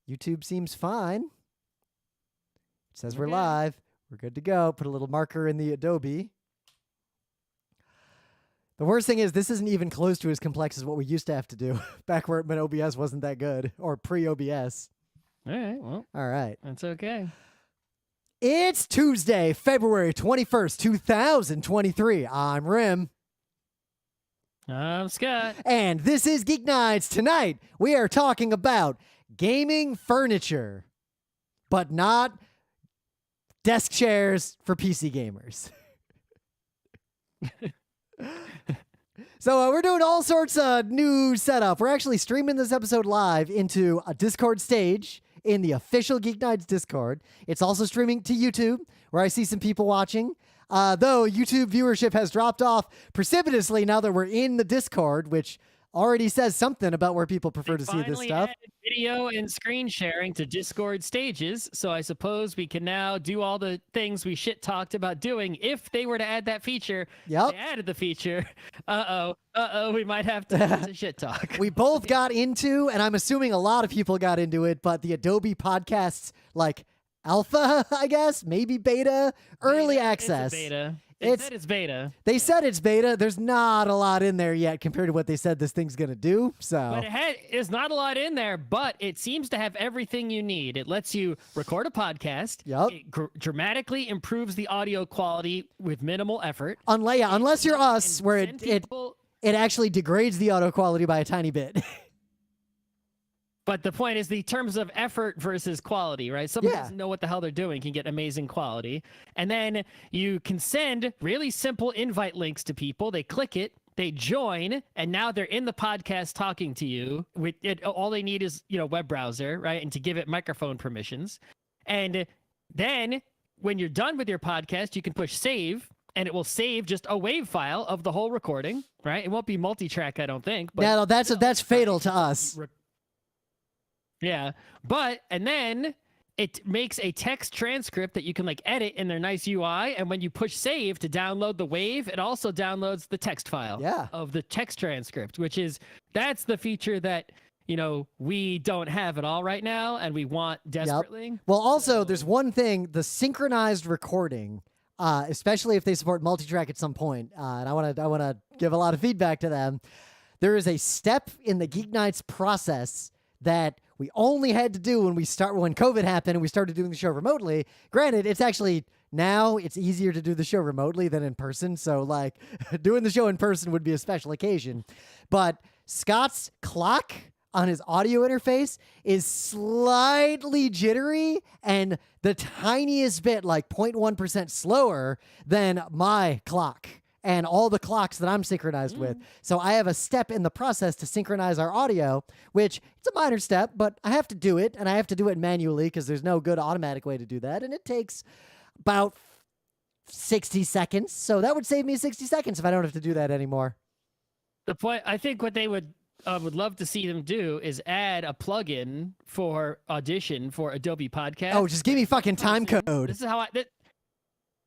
YouTube seems fine. It says we're live. We're good to go. Put a little marker in the Adobe. The worst thing is this isn't even close to as complex as what we used to have to do back when OBS wasn't that good, or pre-OBS. All right, well. All right. That's okay. It's Tuesday, February 21st, 2023. I'm Rim. I'm Scott. And this is Geek Nights. Tonight, we are talking about gaming furniture, but not desk chairs for PC gamers. So we're doing all sorts of new setup. We're actually streaming this episode live into a Discord stage in the official Geek Nights Discord. It's also streaming to YouTube, where I see some people watching. Though YouTube viewership has dropped off precipitously now that we're in the Discord, which already says something about where people prefer to see this stuff. Added video and screen sharing to Discord stages, so I suppose we can now do all the things we shit talked about doing if they were to add that feature. Yep. They added the feature. We might have to shit talk. We both got into, and I'm assuming a lot of people got into it, but the Adobe Podcasts, like alpha, I guess, maybe beta, early access. It's a beta. They said it's beta. They said it's beta. There's not a lot in there yet compared to what they said this thing's going to do. But there's not a lot in there, but it seems to have everything you need. It lets you record a podcast. Yep. It dramatically improves the audio quality with minimal effort. Unless you're us, where it actually degrades the audio quality by a tiny bit. But the point is the terms of effort versus quality, right? Someone doesn't know what the hell they're doing can get amazing quality. And then you can send really simple invite links to people. They click it, they join, and now they're in the podcast talking to you. With it, all they need is, web browser, right? And to give it microphone permissions. And then when you're done with your podcast, you can push save, and it will save just a WAV file of the whole recording, right? It won't be multi-track, I don't think. But no, that's fatal to us. Yeah, and then it makes a text transcript that you can edit in their nice UI, and when you push save to download the WAV, it also downloads the text file of the text transcript, that's the feature that we don't have at all right now, and we want desperately. Yep. Well, also there's one thing: the synchronized recording, especially if they support multi-track at some point, and I want to give a lot of feedback to them. There is a step in the Geek Nights process that we only had to do when COVID happened and we started doing the show remotely. Granted, it's easier to do the show remotely than in person. So doing the show in person would be a special occasion. But Scott's clock on his audio interface is slightly jittery and the tiniest bit, 0.1% slower than my clock and all the clocks that I'm synchronized with. So I have a step in the process to synchronize our audio, which it's a minor step, but I have to do it, and I have to do it manually because there's no good automatic way to do that, and it takes about 60 seconds. So that would save me 60 seconds if I don't have to do that anymore. The point, I think what they would love to see them do is add a plugin for Audition for Adobe Podcast. Oh, just give me fucking time code. This is how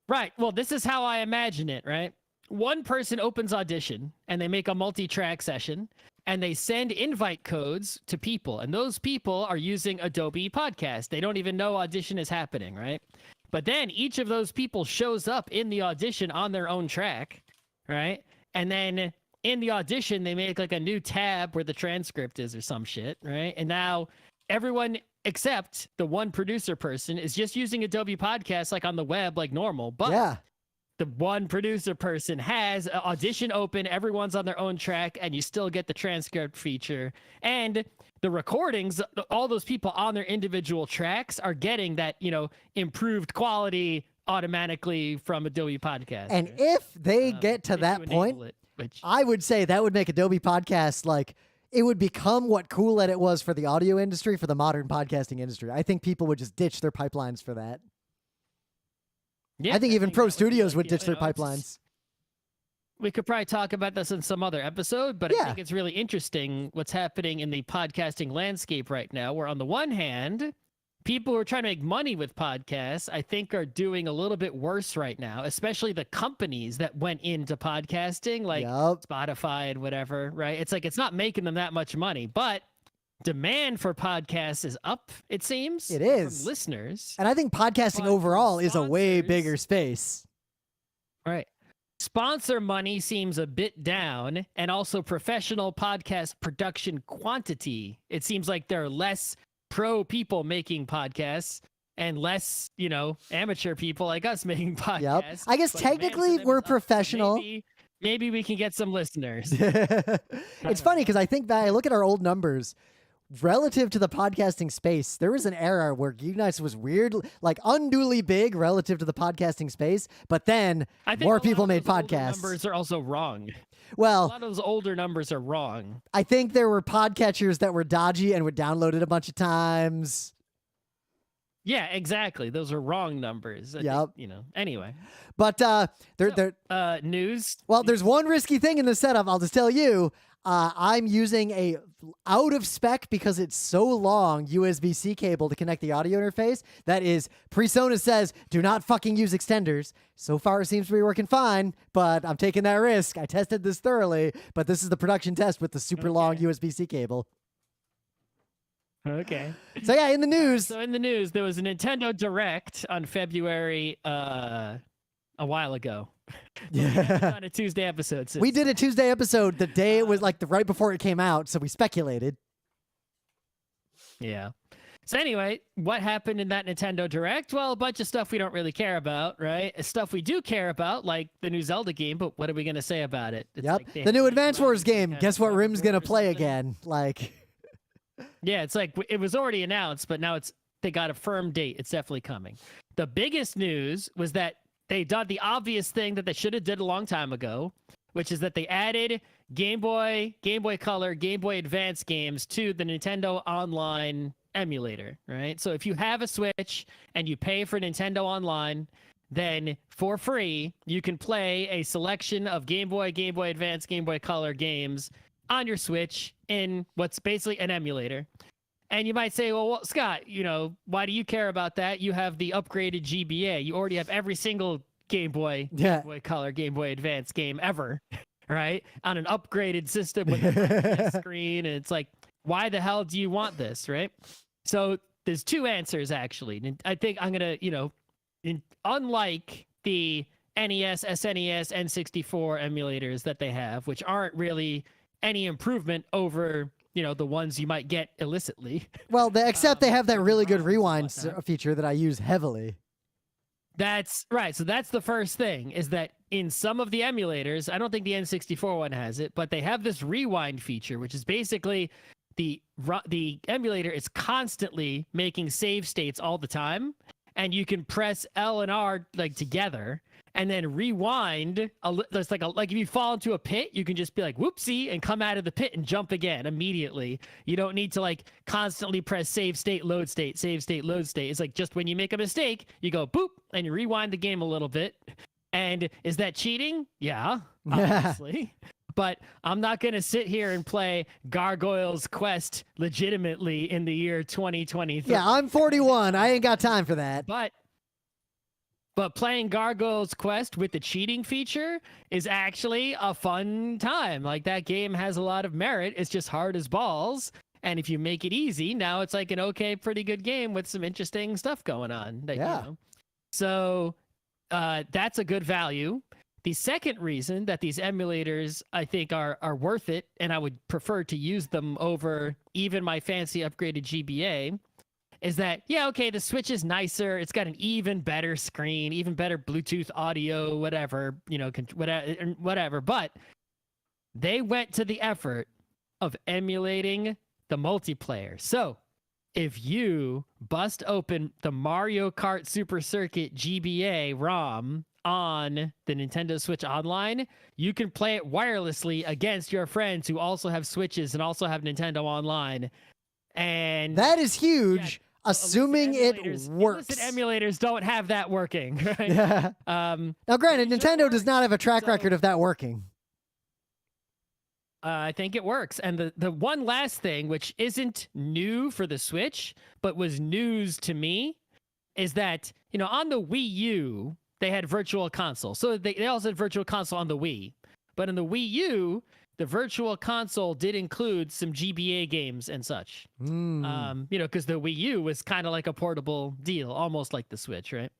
right. Well, this is how I imagine it, right? One person opens Audition and they make a multi-track session and they send invite codes to people. And those people are using Adobe Podcast. They don't even know Audition is happening, right? But then each of those people shows up in the Audition on their own track, right? And then in the Audition, they make a new tab where the transcript is or some shit, right? And now everyone except the one producer person is just using Adobe Podcast on the web like normal. But the one producer person has Audition open, everyone's on their own track, and you still get the transcript feature. And the recordings, all those people on their individual tracks are getting that, improved quality automatically from Adobe Podcast. And if they get to that point, I would say that would make Adobe Podcast it would become what Cool Edit was for the audio industry, for the modern podcasting industry. I think people would just ditch their pipelines for that. Yeah, I think even Pro Studios would ditch their pipelines. We could probably talk about this in some other episode, but I think it's really interesting what's happening in the podcasting landscape right now, where on the one hand, people who are trying to make money with podcasts, I think, are doing a little bit worse right now, especially the companies that went into podcasting, like Spotify and whatever, right? It's it's not making them that much money, but demand for podcasts is up, it seems. It is. From listeners. And I think podcasting But overall is a way sponsors- bigger space. Right. Sponsor money seems a bit down, and also professional podcast production quantity. It seems like there are less pro people making podcasts and less, amateur people like us making podcasts. Yep. I guess but demand for technically them we're is up, so professional. Maybe we can get some listeners. It's funny because I think back, I look at our old numbers relative to the podcasting space. There was an era where GeekNights was weird, like unduly big relative to the podcasting space, but then I think more a lot people of made those older podcasts. Numbers are also wrong. A Well, lot of those older numbers are wrong. I think there were podcatchers that were dodgy and were downloaded a bunch of times. Yeah, exactly. Those are wrong numbers. I Yep. think, Anyway. But News. well, there's one risky thing in the setup. I'll just tell you. I'm using a out of spec because it's so long USB-C cable to connect the audio interface. That is, PreSonus says, do not fucking use extenders. So far, it seems to be working fine, but I'm taking that risk. I tested this thoroughly, but this is the production test with the super long USB-C cable. Okay. So yeah, in the news. So in the news, there was a Nintendo Direct on February a while ago. Yeah. On a Tuesday episode. We did a Tuesday episode the day it was like right before it came out, so we speculated. Yeah. So anyway, what happened in that Nintendo Direct? Well, a bunch of stuff we don't really care about, right? Stuff we do care about, like the new Zelda game, but what are we going to say about it? It's Yep. like they The new had Advance Wars game. kind Guess of what Rim's going to or play something. again? Like, Yeah, it's like it was already announced, but now they got a firm date. It's definitely coming. The biggest news was that they done the obvious thing that they should have did a long time ago, which is that they added Game Boy Color, Game Boy Advance games to the Nintendo Online emulator, right? So if you have a Switch and you pay for Nintendo Online, then for free, you can play a selection of Game Boy Advance, Game Boy Color games on your Switch in what's basically an emulator. And you might say, well, Scott, why do you care about that? You have the upgraded GBA. You already have every single Game Boy, yeah. Game Boy Color, Game Boy Advance game ever, right? On an upgraded system with a screen. And it's like, why the hell do you want this, right? So there's two answers, actually. And I think I'm going to, unlike the NES, SNES, N64 emulators that they have, which aren't really any improvement over the ones you might get illicitly. Well, except they have that really good ROMs and rewind whatnot. feature that I use heavily. That's right. So that's the first thing, is that in some of the emulators, I don't think the N64 one has it, but they have this rewind feature, which is basically the emulator is constantly making save states all the time, and you can press L and R like together and then rewind. There's like if you fall into a pit, you can just be like, whoopsie, and come out of the pit and jump again immediately. You don't need to like constantly press save state, load state, save state, load state. It's like just when you make a mistake, you go boop and you rewind the game a little bit. And is that cheating? Yeah, obviously. But I'm not going to sit here and play Gargoyle's Quest legitimately in the year 2023. Yeah, I'm 41. I ain't got time for that. But playing Gargoyle's Quest with the cheating feature is actually a fun time. Like, that game has a lot of merit. It's just hard as balls. And if you make it easy, now it's like an okay, pretty good game with some interesting stuff going on. Yeah. So that's a good value. The second reason that these emulators, I think, are worth it, and I would prefer to use them over even my fancy upgraded GBA, is that, yeah, okay, the Switch is nicer. It's got an even better screen, even better Bluetooth audio, whatever, whatever. But they went to the effort of emulating the multiplayer. So if you bust open the Mario Kart Super Circuit GBA ROM on the Nintendo Switch Online, you can play it wirelessly against your friends who also have Switches and also have Nintendo Online. And That is huge, yeah, assuming it works. Illicit emulators don't have that working, right? Yeah. Now, granted, sure Nintendo does not have a track So- record of that working. I think it works. And the one last thing, which isn't new for the Switch, but was news to me, is that, on the Wii U, they had Virtual Console. So they also had Virtual Console on the Wii. But in the Wii U, the Virtual Console did include some GBA games and such. Because the Wii U was kind of like a portable deal, almost like the Switch, right?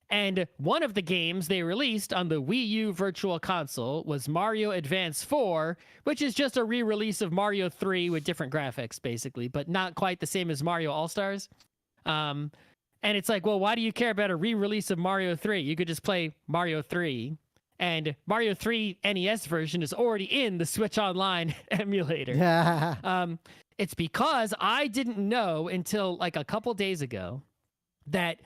And one of the games they released on the Wii U Virtual Console was Mario Advance 4, which is just a re-release of Mario 3 with different graphics, basically, but not quite the same as Mario All-Stars. And it's like, well, why do you care about a re-release of Mario 3? You could just play Mario 3. And Mario 3 NES version is already in the Switch Online emulator. It's because I didn't know until like a couple days ago that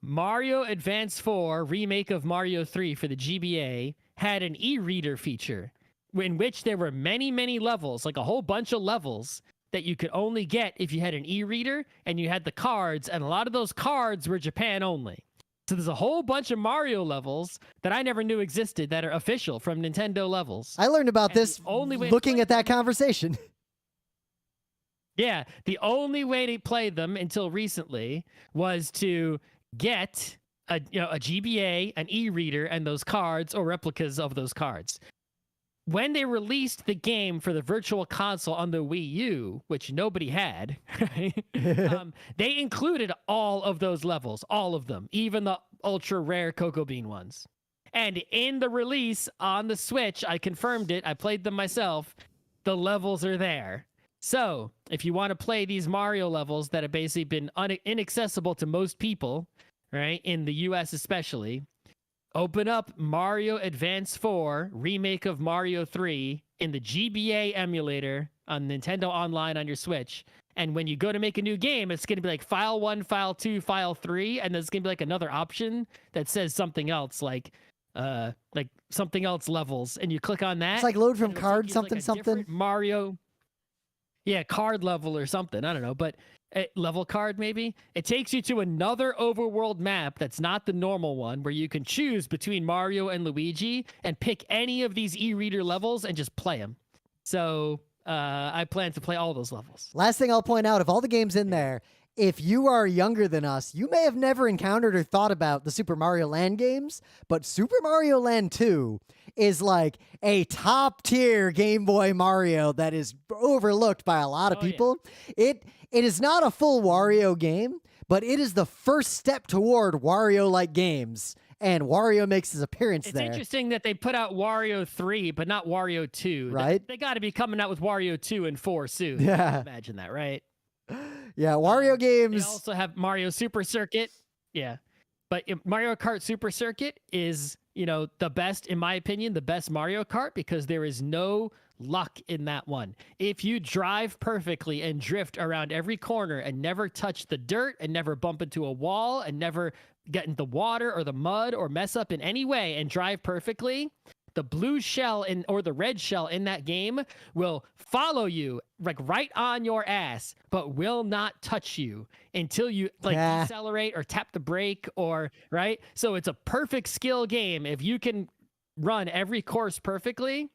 Mario Advance 4 remake of Mario 3 for the GBA had an e-reader feature in which there were many, many levels, like a whole bunch of levels that you could only get if you had an e-reader and you had the cards, and a lot of those cards were Japan only. So there's a whole bunch of Mario levels that I never knew existed that are official from Nintendo levels. I learned about this looking at that conversation. Yeah, the only way to play them until recently was to get a GBA, an e-reader, and those cards or replicas of those cards. When they released the game for the Virtual Console on the Wii U, which nobody had, they included all of those levels, all of them, even the ultra rare Cocoa Bean ones. And in the release on the Switch, I confirmed it, I played them myself, the levels are there. So if you want to play these Mario levels that have basically been inaccessible to most people, right, in the US especially, open up Mario Advance 4, remake of Mario 3 in the GBA emulator on Nintendo Online on your Switch. And when you go to make a new game, it's going to be like file 1, file 2, file 3, and there's going to be like another option that says something else, like something else levels, and you click on that. It's like load from card something. Mario. Yeah, card level or something. I don't know, but level card maybe. It takes you to another overworld map that's not the normal one, where you can choose between Mario and Luigi and pick any of these e-reader levels and just play them. So I plan to play all those levels. Last thing I'll point out, of all the games in there, if you are younger than us, you may have never encountered or thought about the Super Mario Land games, but Super Mario Land 2 is like a top-tier Game Boy Mario that is overlooked by a lot of people. Yeah. It is not a full Wario game, but it is the first step toward Wario-like games, and Wario makes his appearance there. It's interesting that they put out Wario 3, but not Wario 2. Right? They got to be coming out with Wario 2 and 4 soon. Yeah. Imagine that, right? Yeah, Wario games. They also have Mario Super Circuit. Yeah. But Mario Kart Super Circuit is, the best, in my opinion, the best Mario Kart, because there is no luck in that one. If you drive perfectly and drift around every corner and never touch the dirt and never bump into a wall and never get in the water or the mud or mess up in any way and drive perfectly, the blue shell or the red shell in that game will follow you like right on your ass, but will not touch you until you decelerate or tap the brake or right. So it's a perfect skill game. If you can run every course perfectly,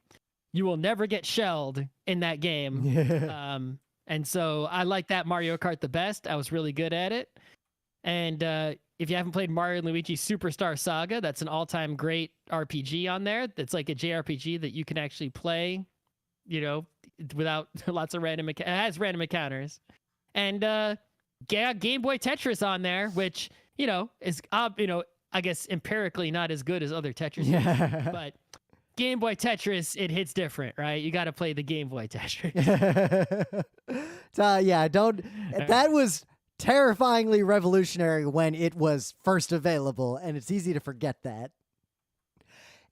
you will never get shelled in that game. And so I like that Mario Kart the best. I was really good at it. And if you haven't played Mario & Luigi Superstar Saga, that's an all-time great RPG on there. It's like a JRPG that you can actually play, without lots of random. It has random encounters, and Game Boy Tetris on there, which is I guess empirically not as good as other Tetris, games, but Game Boy Tetris, it hits different, right? You got to play the Game Boy Tetris. That was terrifyingly revolutionary when it was first available, and it's easy to forget that.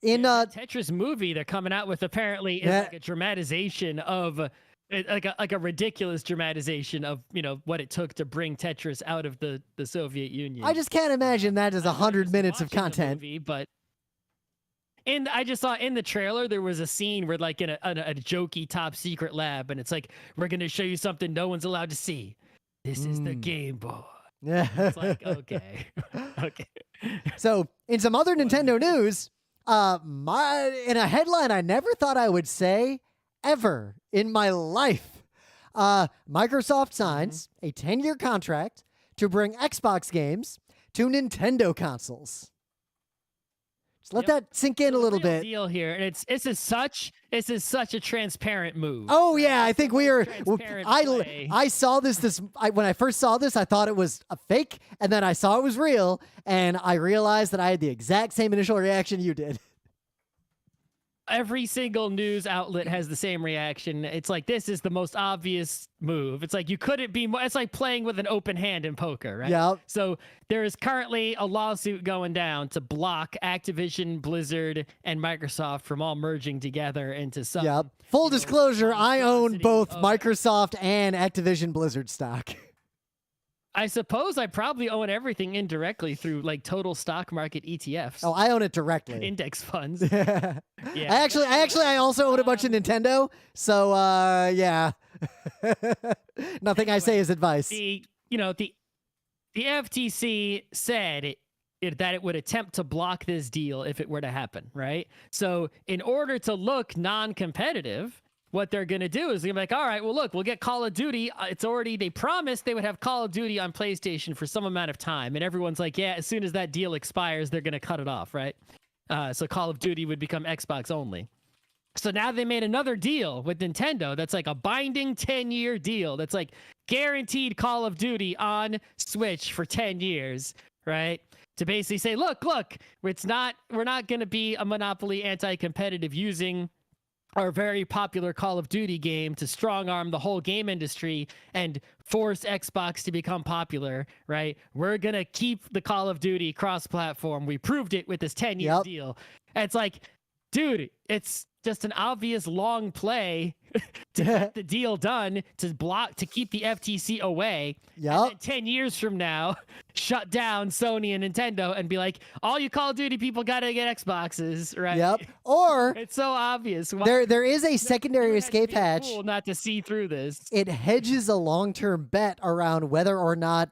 In the Tetris movie they're coming out with apparently is like a dramatization of like a ridiculous dramatization of what it took to bring Tetris out of the Soviet Union. I just can't imagine that as 100 minutes of content. Movie, but I just saw in the trailer there was a scene where like in a jokey top secret lab, and it's like, we're gonna show you something no one's allowed to see. This is the Game Boy. Yeah. It's like, okay. Okay. So, in some other Nintendo news, in a headline I never thought I would say ever in my life, Microsoft signs a 10-year contract to bring Xbox games to Nintendo consoles. Just let that sink in a little bit. Deal here, and it's This is such a transparent move. Oh yeah, I think we are. Transparent play. I saw this. When I first saw this, I thought it was a fake, and then I saw it was real, and I realized that I had the exact same initial reaction you did. Every single news outlet has the same reaction. It's like, this is the most obvious move. It's like, you couldn't be more. It's like playing with an open hand in poker, right? Yep. So there is currently a lawsuit going down to block Activision, Blizzard, and Microsoft from all merging together into some. Yep. Full disclosure, I own both of- Microsoft and Activision Blizzard stock. I suppose I probably own everything indirectly through like total stock market ETFs. Oh, I own it directly. Index funds. Yeah. Yeah. I also own a bunch of Nintendo. So, yeah. Nothing I say is advice. The FTC said that it would attempt to block this deal if it were to happen, right? So in order to look non-competitive, what they're going to do is they're going to be like, all right, well, look, we'll get Call of Duty. They promised they would have Call of Duty on PlayStation for some amount of time. And everyone's like, yeah, as soon as that deal expires, they're going to cut it off, right? So Call of Duty would become Xbox only. So now they made another deal with Nintendo that's like a binding 10-year deal that's like guaranteed Call of Duty on Switch for 10 years, right? To basically say, look, we're not going to be a monopoly anti-competitive using our very popular Call of Duty game to strong arm the whole game industry and force Xbox to become popular, right? We're going to keep the Call of Duty cross-platform. We proved it with this 10-year deal. And it's like, dude, it's just an obvious long play to get the deal done, to keep the FTC away. Yep. And then 10 years from now, shut down Sony and Nintendo and be like, all you Call of Duty people got to get Xboxes, right? Yep. Or It's so obvious. there is a secondary escape hatch. Cool not to see through this. It hedges a long-term bet around whether or not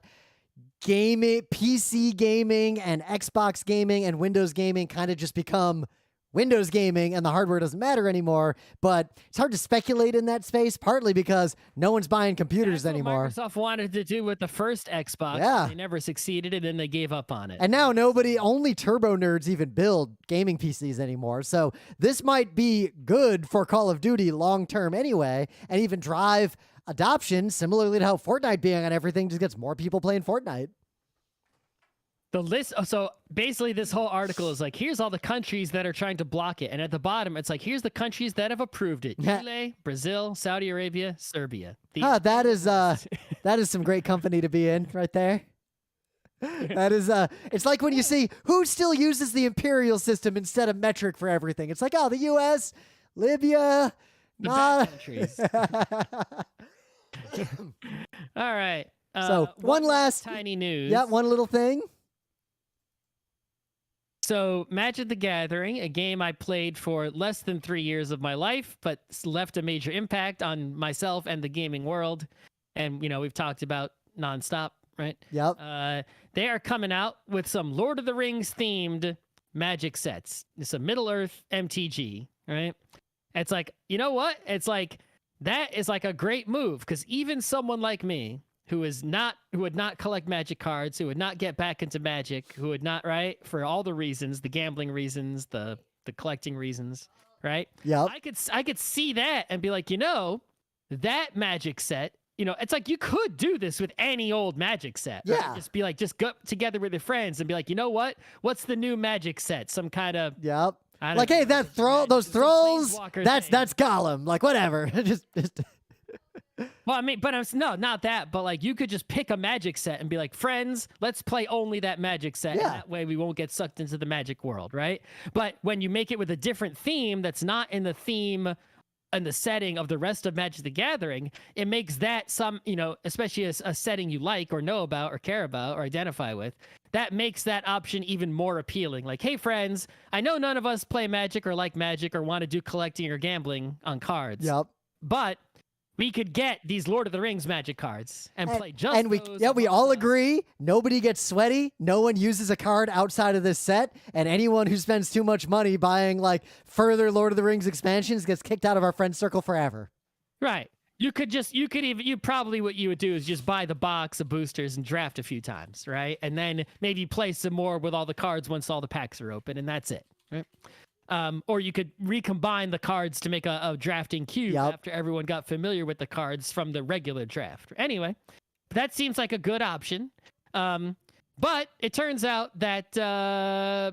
PC gaming and Xbox gaming and Windows gaming kind of just become Windows gaming and the hardware doesn't matter anymore. But it's hard to speculate in that space, partly because no one's buying computers That's anymore. what Microsoft wanted to do with the first Xbox. Yeah. They never succeeded, and then they gave up on it. And now only turbo nerds even build gaming PCs anymore. So this might be good for Call of Duty long term anyway, and even drive adoption, similarly to how Fortnite being on everything just gets more people playing Fortnite. The list, so basically this whole article is like, here's all the countries that are trying to block it. And at the bottom, it's like, here's the countries that have approved it. Chile, Brazil, Saudi Arabia, Serbia. That is some great company to be in right there. That is, it's like when you see who still uses the imperial system instead of metric for everything. It's like, oh, the U.S., Libya, The bad countries. All right. So one last tiny news. Yeah, one little thing. So Magic the Gathering, a game I played for less than 3 years of my life, but left a major impact on myself and the gaming world. And, we've talked about nonstop, right? Yep. They are coming out with some Lord of the Rings themed Magic sets. It's a Middle-earth MTG, right? It's like, you know what? It's like, that is like a great move, because even someone like me, who would not collect Magic cards, who would not get back into Magic, who would not, right? For all the reasons, the gambling reasons, the collecting reasons, right? Yep. I could see that and be like, that Magic set, it's like you could do this with any old Magic set. Right? Yeah. Just be like, just go together with your friends and be like, you know what? What's the new Magic set? Some kind of Yep. like, hey, those thralls, that's Gollum. Like, whatever. just Well, I mean, but no, not that. But like, you could just pick a Magic set and be like, friends, let's play only that Magic set. Yeah. And that way we won't get sucked into the Magic world, right? But when you make it with a different theme that's not in the theme and the setting of the rest of Magic the Gathering, it makes that especially a setting you like or know about or care about or identify with, that makes that option even more appealing. Like, hey, friends, I know none of us play Magic or like Magic or want to do collecting or gambling on cards. Yep. But we could get these Lord of the Rings Magic cards and play just and those. we all agree nobody gets sweaty. No one uses a card outside of this set, and anyone who spends too much money buying like further Lord of the Rings expansions gets kicked out of our friend circle forever. Right. Probably what you would do is just buy the box of boosters and draft a few times, right? And then maybe play some more with all the cards once all the packs are open, and that's it. Right. Or you could recombine the cards to make a drafting cube after everyone got familiar with the cards from the regular draft. Anyway, that seems like a good option. But it turns out that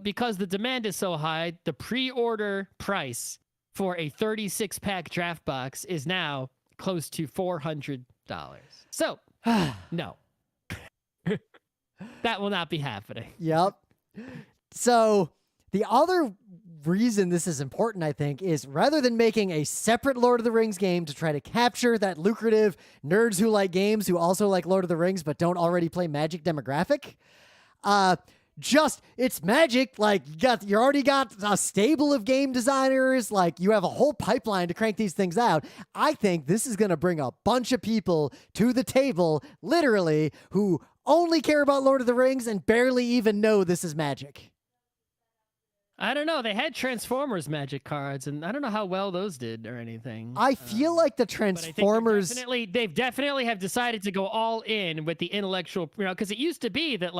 because the demand is so high, the pre-order price for a 36-pack draft box is now close to $400. So, no. That will not be happening. Yep. So the other reason this is important, I think, is rather than making a separate Lord of the Rings game to try to capture that lucrative nerds who like games who also like Lord of the Rings but don't already play Magic demographic, it's Magic. Like you already got a stable of game designers. Like you have a whole pipeline to crank these things out. I think this is going to bring a bunch of people to the table, literally, who only care about Lord of the Rings and barely even know this is Magic. I don't know. They had Transformers Magic cards, and I don't know how well those did or anything. I feel like the Transformers... They definitely have decided to go all in with the intellectual... because it used to be that,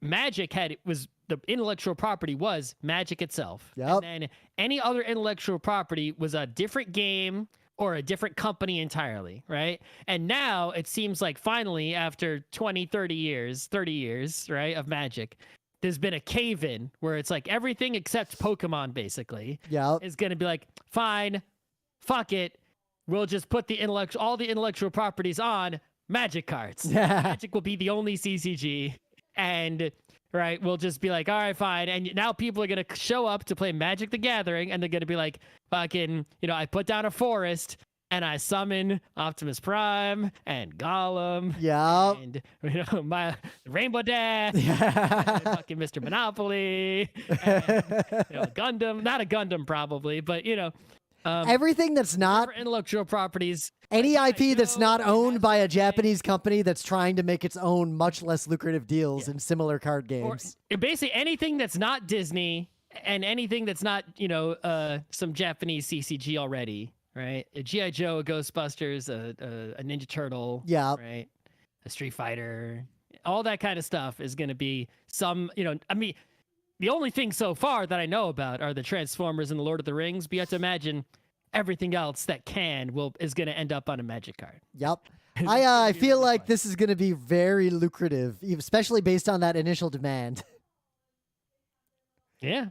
Magic the intellectual property was Magic itself. Yep. And then any other intellectual property was a different game or a different company entirely, right? And now it seems like finally, after 20, 30 years, right, of Magic, there's been a cave-in where it's like everything except Pokemon, basically, is going to be like, fine, fuck it, we'll just put all the intellectual properties on Magic cards. Magic will be the only CCG, and... right, we'll just be like, all right, fine. And now people are going to show up to play Magic the Gathering, and they're going to be like, fucking, I put down a forest, and I summon Optimus Prime, and Gollum, and, my Rainbow Dash, and fucking Mr. Monopoly, and, Gundam. Not a Gundam, probably, but, everything that's not... intellectual properties... Any IP that's not owned by a Japanese company that's trying to make its own much less lucrative deals in similar card games. Or basically anything that's not Disney and anything that's not, some Japanese CCG already, right? A G.I. Joe, a Ghostbusters, a Ninja Turtle, right? A Street Fighter, all that kind of stuff is going to be some, the only thing so far that I know about are the Transformers and the Lord of the Rings, but you have to imagine... everything else that is going to end up on a Magic card. Yep. I feel like this is going to be very lucrative, especially based on that initial demand. Yeah,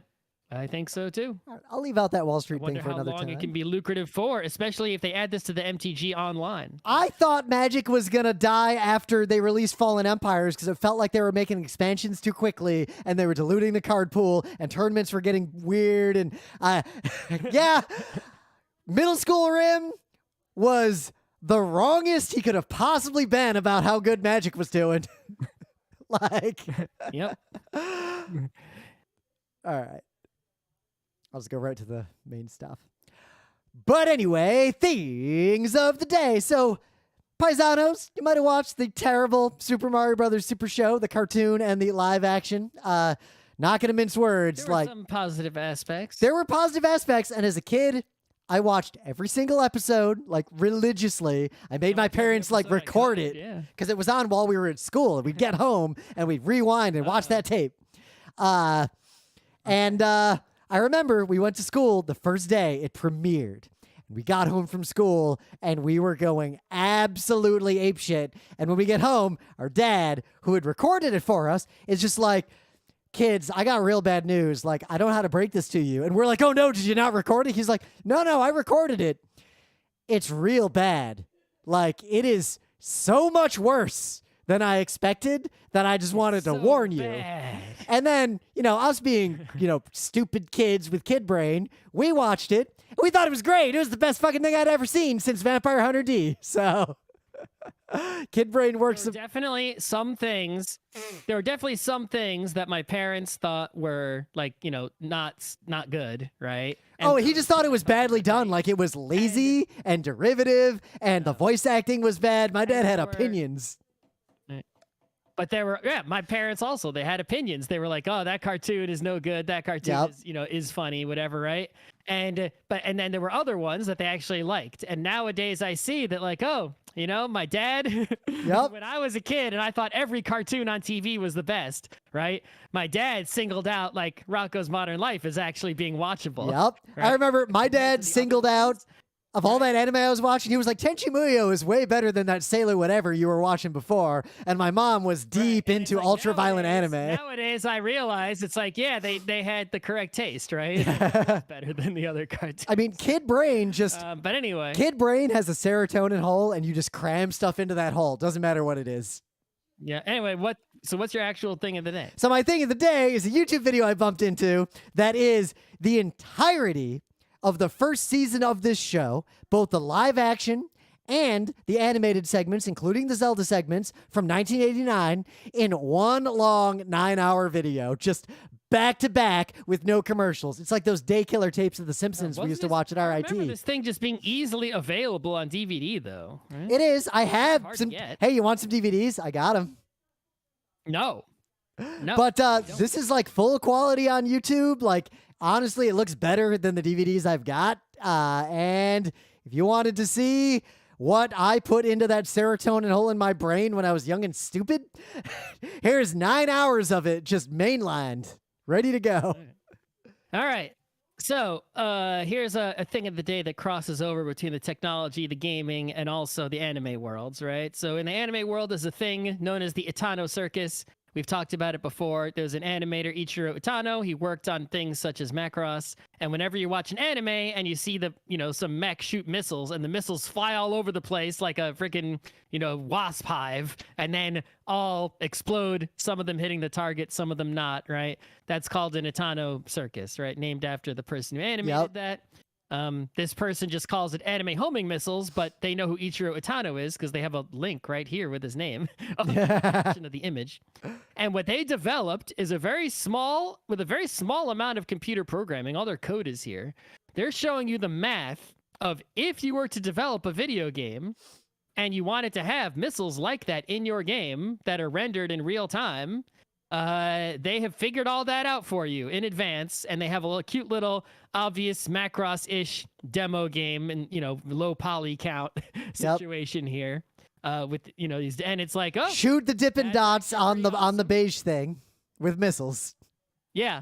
I think so too. I'll leave out that Wall Street thing for another time. How long it can be lucrative for, especially if they add this to the MTG Online. I thought Magic was going to die after they released Fallen Empires because it felt like they were making expansions too quickly and they were diluting the card pool and tournaments were getting weird and yeah. Middle School Rim was the wrongest he could have possibly been about how good Magic was doing. Yep. All right. I'll just go right to the main stuff. But anyway, things of the day. So, Paisanos, you might have watched the terrible Super Mario Brothers Super Show, the cartoon and the live action. Not going to mince words. There were some positive aspects. There were positive aspects, and as a kid... I watched every single episode, religiously. I made my parents, record it because it was on while we were at school. We'd get home and we'd rewind and watch that tape. I remember we went to school the first day it premiered. And we got home from school and we were going absolutely apeshit. And when we get home, our dad, who had recorded it for us, is just like, kids, I got real bad news. I don't know how to break this to you. And we're like, oh no, did you not record it? He's like, no, I recorded it. It's real bad. It is so much worse than I expected that I just wanted to warn you. And then, us being, stupid kids with kid brain, we watched it. And we thought it was great. It was the best fucking thing I'd ever seen since Vampire Hunter D. So... kid brain works. There were definitely some things that my parents thought were not good, right? And he just thought it was badly done. It was lazy and derivative and the voice acting was bad. My dad had opinions. But my parents also, they had opinions. They were like, oh, that cartoon is no good. That cartoon is, is funny, whatever, right? And then there were other ones that they actually liked. And nowadays I see that You know, my dad, Yep. when I was a kid and I thought every cartoon on TV was the best, right? My dad singled out like Rocko's Modern Life as actually being watchable. Yep. Right? I remember my dad the other singled out ones. of all that anime I was watching. He was like, Tenchi Muyo is way better than that Sailor whatever you were watching before. And my mom was deep And it's into like, ultra violent anime. Nowadays, I realize it's like, yeah, they had the correct taste, right? It's better than the other cartoons. I mean, kid brain just. But anyway. Kid brain has a serotonin hole, and you just cram stuff into that hole. Doesn't matter what it is. Yeah. Anyway, what's your actual thing of the day? So my thing of the day is a YouTube video I bumped into that is the entirety of the first season of this show, both the live action and the animated segments, including the Zelda segments from 1989, in one long 9-hour video, just back to back with no commercials. It's like those day killer tapes of The Simpsons we used to watch at I RIT. remember this thing just being easily available on DVD, though. Right? It is. I have hard to some. get. Hey, you want some DVDs? I got them. No. But this is like full quality on YouTube. Like, honestly, it looks better than the DVDs I've got. And if you wanted to see what I put into that serotonin hole in my brain when I was young and stupid, here's 9 hours of it just mainlined, ready to go. All right. So here's a thing of the day that crosses over between the technology, the gaming, and also the anime worlds, right? So in the anime world, there's a thing known as the Itano Circus. We've talked about it before. There's an animator, Ichiro Itano. He worked on things such as Macross. And whenever you watch an anime and you see some mech shoot missiles and the missiles fly all over the place like a freaking, wasp hive and then all explode, some of them hitting the target, some of them not, right? That's called an Itano Circus, right? Named after the person who animated that. This person just calls it anime homing missiles, but they know who Ichiro Itano is because they have a link right here with his name of the image. And what they developed is with a very small amount of computer programming. All their code is here. They're showing you the math of if you were to develop a video game and you wanted to have missiles like that in your game that are rendered in real time. They have figured all that out for you in advance, and they have a cute little obvious Macross-ish demo game and low poly count situation here. With these, and it's like, oh, shoot the Dippin' Dots on the beige thing with missiles. Yeah,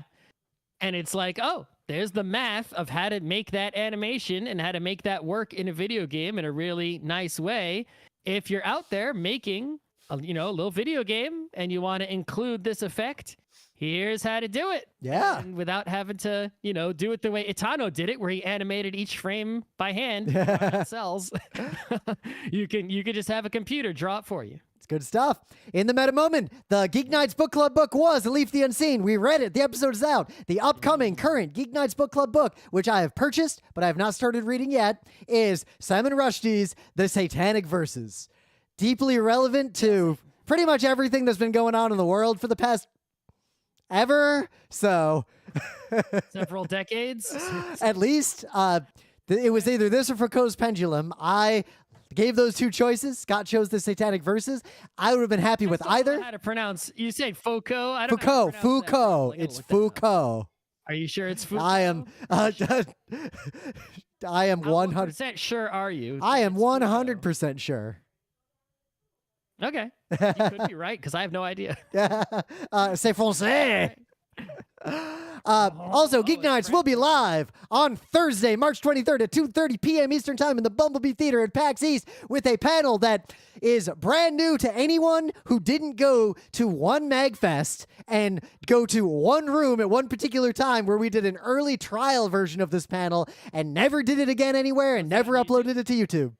and it's like, oh, there's the math of how to make that animation and how to make that work in a video game in a really nice way. If you're out there making a little video game and you want to include this effect, here's how to do it. Yeah. And without having to, do it the way Itano did it, where he animated each frame by hand on cells. You can just have a computer draw it for you. It's good stuff. In the meta moment, the GeekNights Book Club book was A Leaf the Unseen. We read it. The episode is out. The upcoming current GeekNights Book Club book, which I have purchased, but I have not started reading yet, is Simon Rushdi's The Satanic Verses. Deeply relevant to pretty much everything that's been going on in the world for the past ever. So several decades. At least it was either this or Foucault's Pendulum. I gave those two choices. Scott chose The Satanic Verses. I would have been happy with either. I don't know how to pronounce. You say Foucault? I don't Foucault. It's Foucault. Are you sure it's Foucault? I am 100% sure are you? I am 100% sure. Okay. You could be right because I have no idea. C'est français. Also, Geek Nights will be live on Thursday, March 23rd at 2:30 p.m. Eastern Time in the Bumblebee Theater at PAX East with a panel that is brand new to anyone who didn't go to one MagFest and go to one room at one particular time where we did an early trial version of this panel and never did it again anywhere and never uploaded it to YouTube.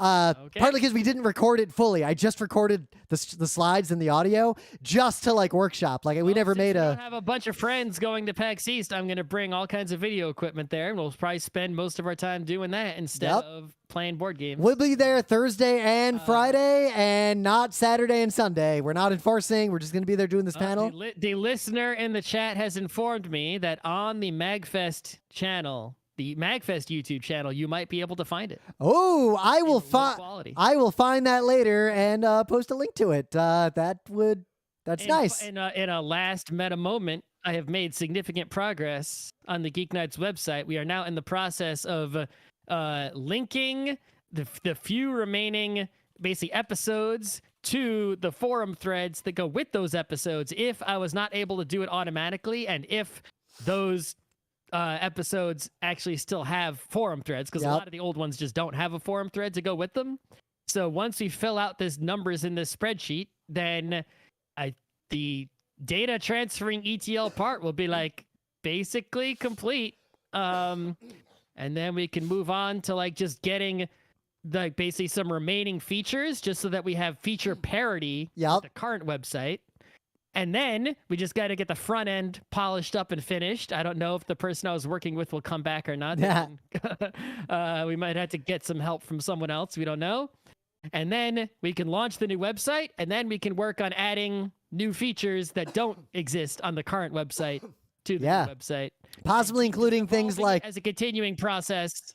Partly because we didn't record it fully. I just recorded the slides and the audio just to workshop. We never made a. I have a bunch of friends going to PAX East. I'm going to bring all kinds of video equipment there, and we'll probably spend most of our time doing that instead of playing board games. We'll be there Thursday and Friday, and not Saturday and Sunday. We're not enforcing. We're just going to be there doing this panel. The listener in the chat has informed me that on the MagFest channel, the MagFest YouTube channel, you might be able to find it. Oh, I will find that later and post a link to it. That's nice. In a last meta moment, I have made significant progress on the Geek Nights website. We are now in the process of linking the few remaining basically episodes to the forum threads that go with those episodes if I was not able to do it automatically, and if those episodes actually still have forum threads, because a lot of the old ones just don't have a forum thread to go with them. So once we fill out these numbers in this spreadsheet, then the data transferring ETL part will be like basically complete. And then we can move on to like just getting like basically some remaining features just so that we have feature parity with the current website. And then we just got to get the front end polished up and finished. I don't know if the person I was working with will come back or not. We might have to get some help from someone else. We don't know. And then we can launch the new website, and then we can work on adding new features that don't exist on the current website to the new website. Possibly including things like... as a continuing process.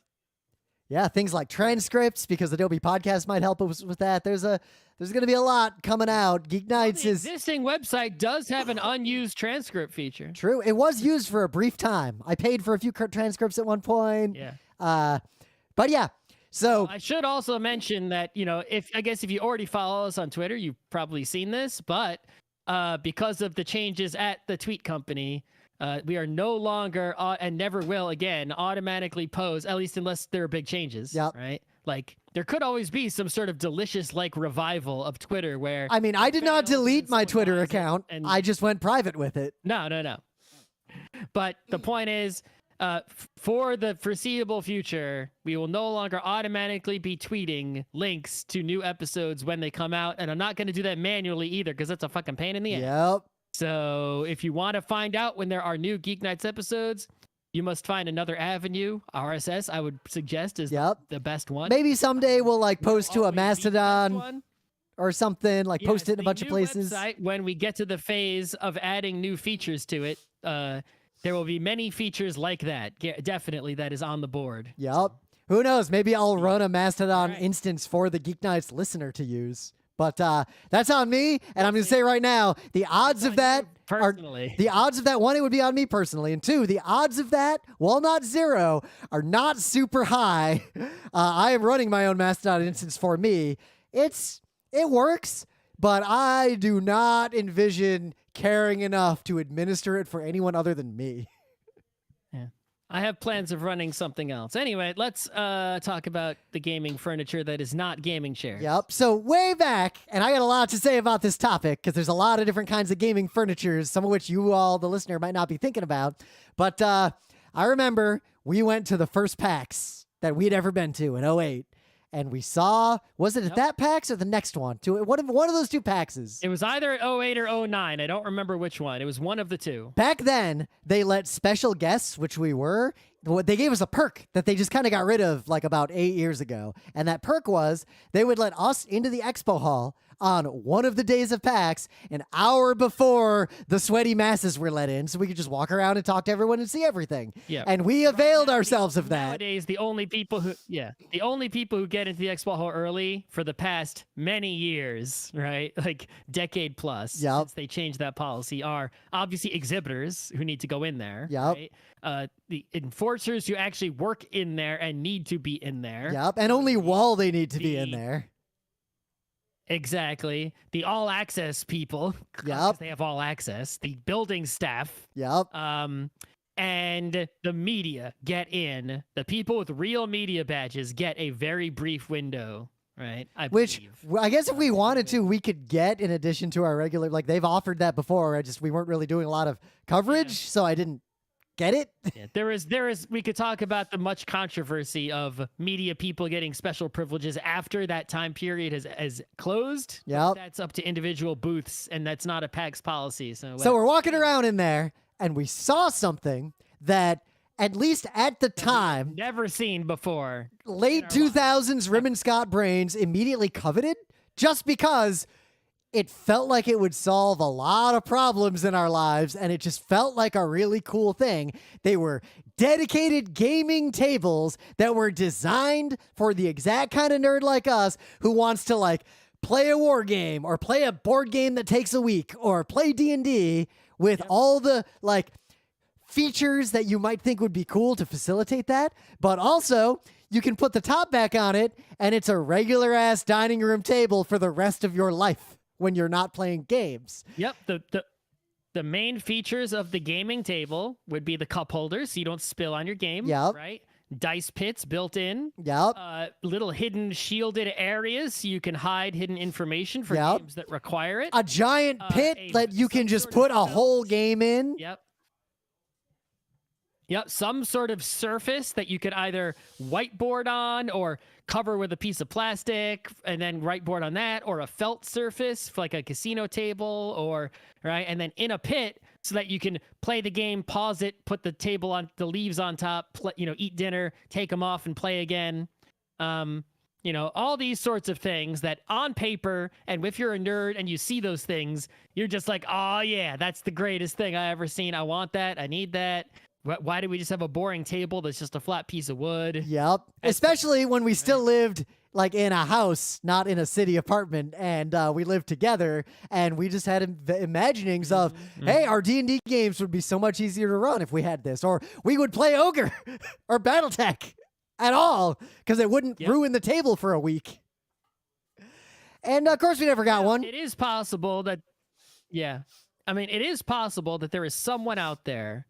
Yeah, things like transcripts, because Adobe Podcast might help us with that. There's going to be a lot coming out. GeekNights the existing website does have an unused transcript feature. True. It was used for a brief time. I paid for a few transcripts at one point. Yeah. But yeah. So I should also mention that, if you already follow us on Twitter, you've probably seen this, but because of the changes at the tweet company, we are no longer and never will again automatically post, at least unless there are big changes. Right? Like there could always be some sort of delicious like revival of Twitter where I mean, I did not delete my Twitter account. And I just went private with it. No. But the point is, for the foreseeable future, we will no longer automatically be tweeting links to new episodes when they come out. And I'm not going to do that manually either, because that's a fucking pain in the ass. So if you want to find out when there are new Geek Nights episodes, you must find another avenue. RSS, I would suggest, is the best one. Maybe someday we'll like post to a Mastodon or something, like post it in a bunch of places. Website, when we get to the phase of adding new features to it, there will be many features like that. Definitely, that is on the board. Who knows? Maybe I'll run a Mastodon instance for the Geek Nights listener to use. But that's on me, and I'm going to say right now, the odds of that one, it would be on me personally, and two, the odds of that, while not zero, are not super high. I am running my own Mastodon instance for me. It works, but I do not envision caring enough to administer it for anyone other than me. I have plans of running something else. Anyway, let's talk about the gaming furniture that is not gaming chairs. So way back, and I got a lot to say about this topic because there's a lot of different kinds of gaming furnitures, some of which you all, the listener, might not be thinking about. But I remember we went to the first PAX that we'd ever been to in 2008. And we saw, was it at that PAX or the next one? One of those two PAXs. It was either at 2008 or 2009. I don't remember which one. It was one of the two. Back then, they let special guests, which we were, they gave us a perk that they just kind of got rid of like about 8 years ago. And that perk was they would let us into the expo hall on one of the days of PAX an hour before the sweaty masses were let in, so we could just walk around and talk to everyone and see everything. And we availed ourselves of that. Nowadays, the only people who get into the expo hall early for the past many years, right, like decade plus, since they changed that policy, are obviously exhibitors who need to go in there. Right? The enforcers who actually work in there and need to be in there. And only while they need to be in there. Exactly. The all access people. Because they have all access. The building staff. And the media get in. The people with real media badges get a very brief window, right? I guess if we wanted to, we could get in addition to our regular, like they've offered that before. We weren't really doing a lot of coverage, so I didn't get it. There is we could talk about the much controversy of media people getting special privileges after that time period has closed. That's up to individual booths, and that's not a PAX policy. So we're walking around in there, and we saw something that, at least at the time, never seen before. Late 2000s Rim Scott brains immediately coveted, just because it felt like it would solve a lot of problems in our lives, and it just felt like a really cool thing. They were dedicated gaming tables that were designed for the exact kind of nerd like us who wants to like play a war game or play a board game that takes a week or play D&D with all the like features that you might think would be cool to facilitate that. But also, you can put the top back on it, and it's a regular ass dining room table for the rest of your life when you're not playing games. Yep. The main features of the gaming table would be the cup holders, so you don't spill on your game. Yep. Right. Dice pits built in. Yep. Little hidden shielded areas so you can hide hidden information for Yep. games that require it. A giant pit that you can just put a whole game in. Yep. Yep, some sort of surface that you could either whiteboard on or cover with a piece of plastic and then whiteboard on that, or a felt surface for like a casino table, or right, and then in a pit so that you can play the game, pause it, put the table on the leaves on top, eat dinner, take them off and play again. All these sorts of things that on paper, and if you're a nerd and you see those things, you're just like, oh yeah, that's the greatest thing I ever seen. I want that. I need that. Why do we just have a boring table that's just a flat piece of wood? Yep. Especially when we still lived like in a house, not in a city apartment, and we lived together, and we just had imaginings of, hey, our D&D games would be so much easier to run if we had this, or we would play Ogre or Battletech at all because it wouldn't ruin the table for a week. And of course, we never got one. It is possible that, it is possible that there is someone out there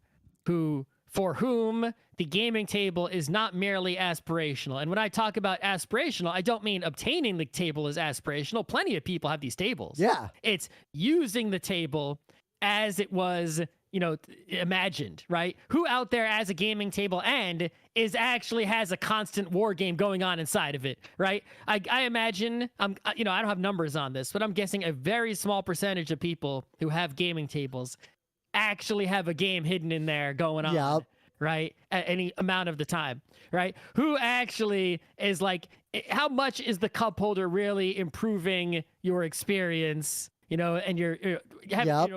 for whom the gaming table is not merely aspirational. And when I talk about aspirational, I don't mean obtaining the table is aspirational. Plenty of people have these tables. Yeah. It's using the table as it was, imagined, right? Who out there has a gaming table and actually has a constant war game going on inside of it, right? I imagine, I don't have numbers on this, but I'm guessing a very small percentage of people who have gaming tables actually have a game hidden in there going on, right? At any amount of the time, right? Who actually is like, how much is the cup holder really improving your experience, and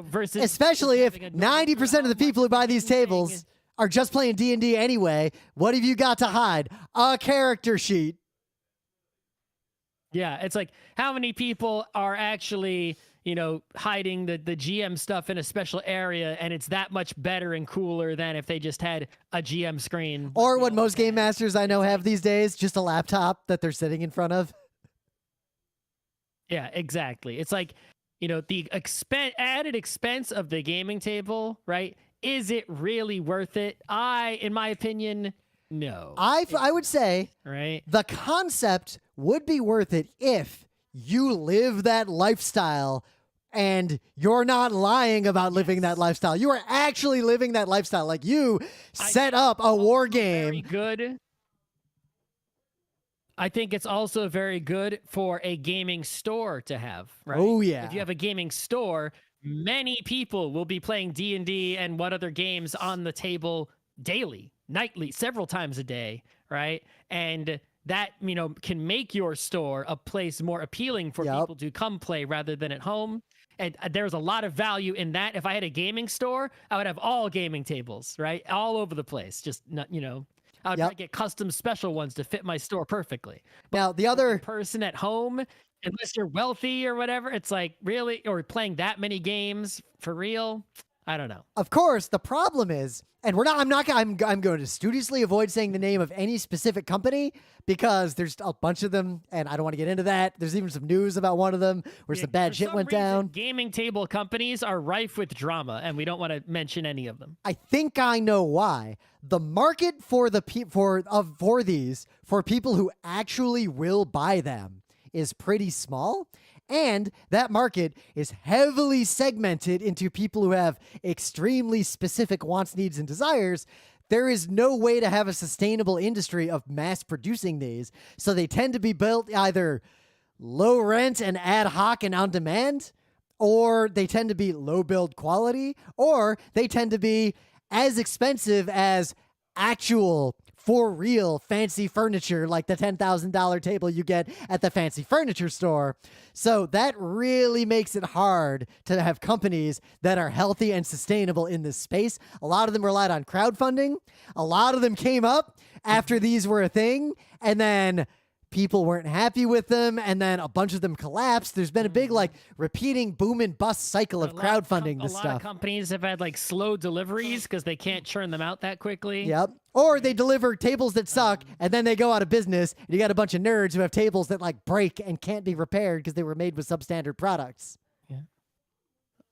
versus... Especially if 90% of the people who buy these tables are just playing D&D anyway, what have you got to hide? A character sheet. Yeah, it's like, how many people are actually... hiding the GM stuff in a special area, and it's that much better and cooler than if they just had a GM screen. Or what most game masters I know have these days, just a laptop that they're sitting in front of. Yeah, exactly. It's like, the added expense of the gaming table, right? Is it really worth it? In my opinion, no. I would say right? The concept would be worth it if you live that lifestyle and you're not lying about living that lifestyle. You are actually living that lifestyle. Like you set up a war game. Very good. I think it's also very good for a gaming store to have, right? Oh, yeah. If you have a gaming store, many people will be playing D&D and what other games on the table daily, nightly, several times a day, right? And that, can make your store a place more appealing for people to come play rather than at home. And there's a lot of value in that. If I had a gaming store, I would have all gaming tables, right? All over the place. Just not, I would get custom special ones to fit my store perfectly. But now, the other person at home, unless you're wealthy or whatever, it's like, really? Or playing that many games for real? I don't know. Of course, the problem is, and I'm going to studiously avoid saying the name of any specific company because there's a bunch of them, and I don't want to get into that. There's even some news about one of them where some bad shit went down. Gaming table companies are rife with drama, and we don't want to mention any of them. I think I know why. The market for these for people who actually will buy them is pretty small. And that market is heavily segmented into people who have extremely specific wants, needs, and desires. There is no way to have a sustainable industry of mass producing these. So they tend to be built either low rent and ad hoc and on demand, or they tend to be low build quality, or they tend to be as expensive as actual for real fancy furniture, like the $10,000 table you get at the fancy furniture store. So that really makes it hard to have companies that are healthy and sustainable in this space. A lot of them relied on crowdfunding. A lot of them came up after these were a thing, and then people weren't happy with them, and then a bunch of them collapsed. There's been a big like repeating boom and bust cycle of crowdfunding this A lot stuff. of companies have had like slow deliveries because they can't churn them out that quickly. Yep. Or they deliver tables that suck, and then they go out of business, and you got a bunch of nerds who have tables that like break and can't be repaired because they were made with substandard products. Yeah.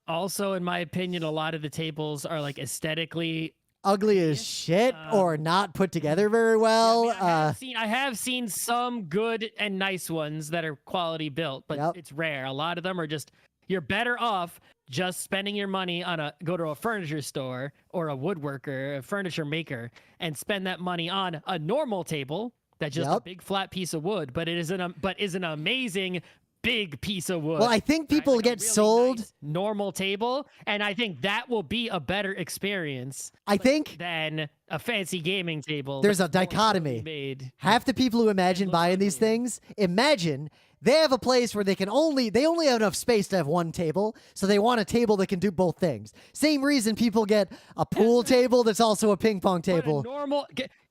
Also, in my opinion, a lot of the tables are like aesthetically Ugly as shit, or not put together very well. I have seen some good and nice ones that are quality built, but it's rare. A lot of them are just, you're better off just spending your money on go to a furniture store or a woodworker, a furniture maker, and spend that money on a normal table that's just a big flat piece of wood, but it is an amazing big piece of wood. Well, I think people like get really sold nice, normal table, and I think that will be a better experience. I think than a fancy gaming table. There's a dichotomy. Made. Half the people who imagine buying these things imagine they have a place where they only have enough space to have one table, so they want a table that can do both things. Same reason people get a pool table that's also a ping pong table.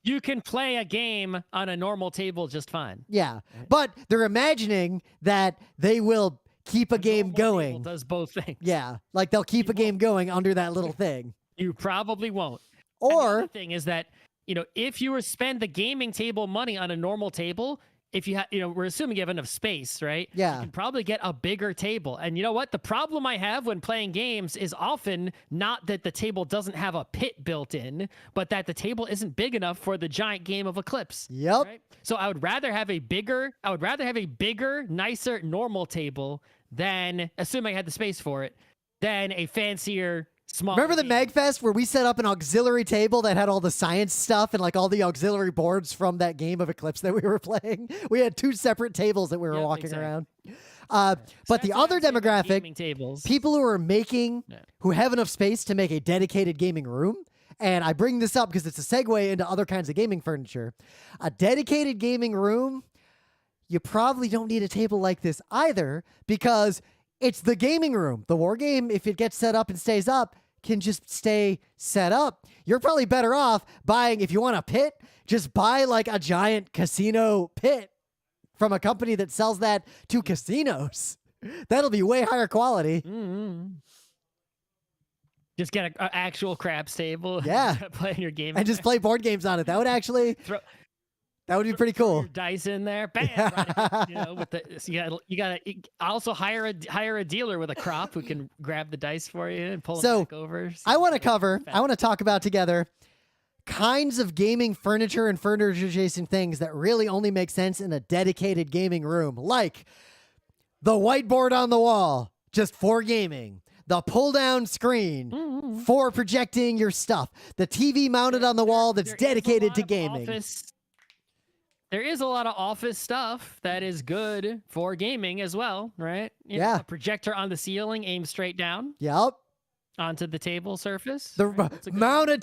You can play a game on a normal table just fine. Yeah, but they're imagining that they will keep a game going. Table does both things. Yeah, like they'll keep a game going under that little thing. You probably won't. Or the thing is that, if you were spend the gaming table money on a normal table, if you have, we're assuming you have enough space, right? Yeah. You can probably get a bigger table. And you know what? The problem I have when playing games is often not that the table doesn't have a pit built in, but that the table isn't big enough for the giant game of Eclipse. Yep. Right? So I would rather have a bigger, nicer, normal table than, assuming I had the space for it, than a fancier, small. Remember the MagFest where we set up an auxiliary table that had all the science stuff and like all the auxiliary boards from that game of Eclipse that we were playing? We had two separate tables that we were walking around. But the other demographic, people who are who have enough space to make a dedicated gaming room, and I bring this up because it's a segue into other kinds of gaming furniture. A dedicated gaming room, you probably don't need a table like this either, because it's the gaming room. The war game, if it gets set up and stays up, can just stay set up. You're probably better off buying, if you want a pit, just buy like a giant casino pit from a company that sells that to casinos. That'll be way higher quality. Mm-hmm. Just get an actual craps table. Yeah. Playing your game. And just play board games on it. That would actually... That would be pretty cool. Your dice in there, bam! So you gotta also hire a dealer with a crop who can grab the dice for you and pull them back over. I want to talk about together kinds of gaming furniture and furniture adjacent things that really only make sense in a dedicated gaming room, like the whiteboard on the wall, just for gaming. The pull-down screen for projecting your stuff. The TV mounted on the wall that's dedicated to gaming. There is a lot of office stuff that is good for gaming as well, right? Yeah. A projector on the ceiling aimed straight down. Yep. Onto the table surface. Mount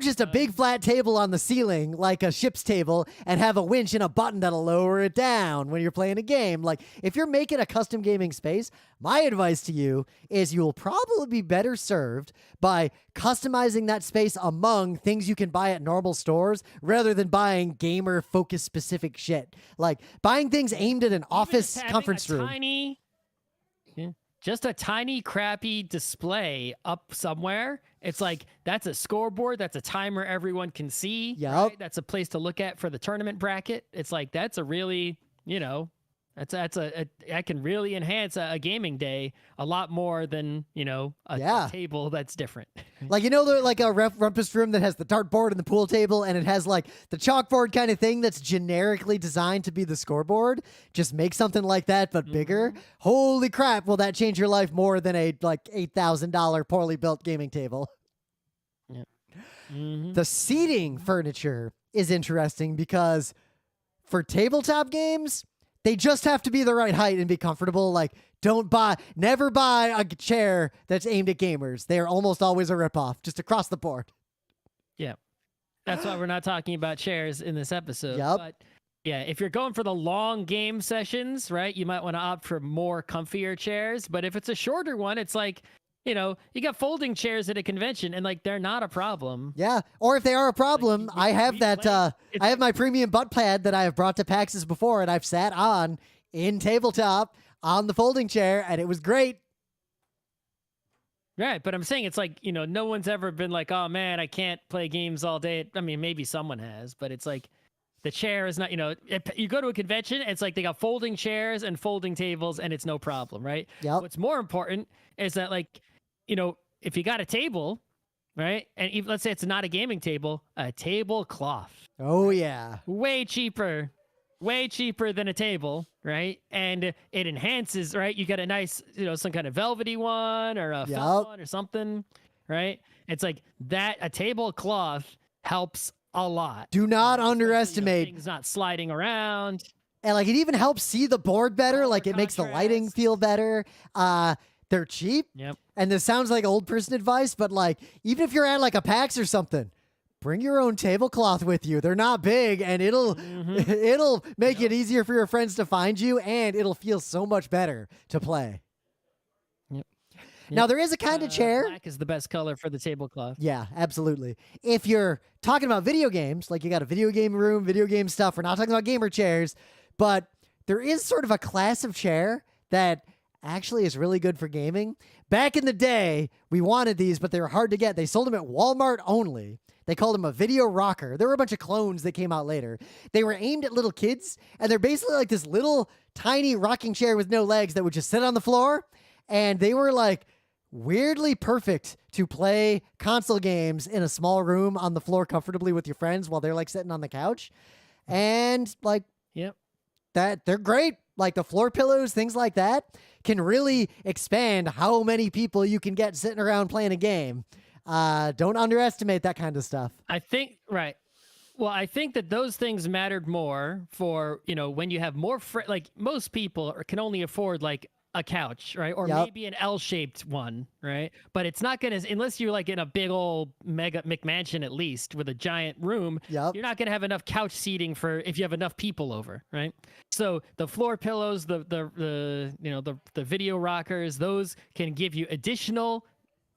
just a big flat table on the ceiling, like a ship's table, and have a winch and a button that'll lower it down when you're playing a game. Like, if you're making a custom gaming space, my advice to you is you'll probably be better served by customizing that space among things you can buy at normal stores rather than buying gamer-focused specific shit. Like, buying things aimed at an office conference room. Just a tiny, crappy display up somewhere. It's like, that's a scoreboard. That's a timer everyone can see. Yep. Right? That's a place to look at for the tournament bracket. It's like, that's a really, that can really enhance a gaming day a lot more than, a table that's different. Like, like a rumpus room that has the dartboard and the pool table, and it has like the chalkboard kind of thing that's generically designed to be the scoreboard. Just make something like that, but bigger. Holy crap, will that change your life more than a like $8,000 poorly built gaming table? Yeah. The seating furniture is interesting because for tabletop games, they just have to be the right height and be comfortable. Like, never buy a chair that's aimed at gamers. They are almost always a ripoff, just across the board. Yeah. That's why we're not talking about chairs in this episode. Yep. But yeah, if you're going for the long game sessions, right, you might want to opt for more comfier chairs. But if it's a shorter one, it's like, you got folding chairs at a convention, and like they're not a problem. Yeah. Or if they are a problem, I have that. I have my premium butt pad that I have brought to PAXs before, and I've sat on in tabletop on the folding chair, and it was great. Right, but I'm saying it's like, no one's ever been like, oh man, I can't play games all day. I mean, maybe someone has, but it's like the chair is not, you go to a convention, it's like they got folding chairs and folding tables, and it's no problem, right? Yep. What's more important is that, like, if you got a table, right, and even, let's say it's not a gaming table, a tablecloth. Oh, yeah. Way cheaper than a table, right? And it enhances, right? You get a nice, some kind of velvety one or a felt one or something, right? It's like that. A tablecloth helps a lot. Do not underestimate. Things not sliding around. And like it even helps see the board better. Like it makes the lighting feel better. They're cheap. Yep. And this sounds like old person advice, but like even if you're at like a PAX or something, bring your own tablecloth with you. They're not big, and it'll make it easier for your friends to find you, and it'll feel so much better to play. Yep. Now, there is a kind of chair. Black is the best color for the tablecloth. Yeah, absolutely. If you're talking about video games, like you got a video game room, video game stuff, we're not talking about gamer chairs, but there is sort of a class of chair that actually is really good for gaming. Back in the day, we wanted these, but they were hard to get. They sold them at Walmart only. They called them a video rocker. There were a bunch of clones that came out later. They were aimed at little kids, and they're basically like this little tiny rocking chair with no legs that would just sit on the floor, and they were like weirdly perfect to play console games in a small room on the floor comfortably with your friends while they're like sitting on the couch. And like, that they're great. Like the floor pillows, things like that can really expand how many people you can get sitting around playing a game. Don't underestimate that kind of stuff. I think, right. Well, I think that those things mattered more for, when you have more, like most people can only afford like a couch, right? Or maybe an L-shaped one, right? But it's not going to, unless you're like in a big old mega McMansion at least with a giant room, you're not going to have enough couch seating for if you have enough people over, right? So the floor pillows, the video rockers, those can give you additional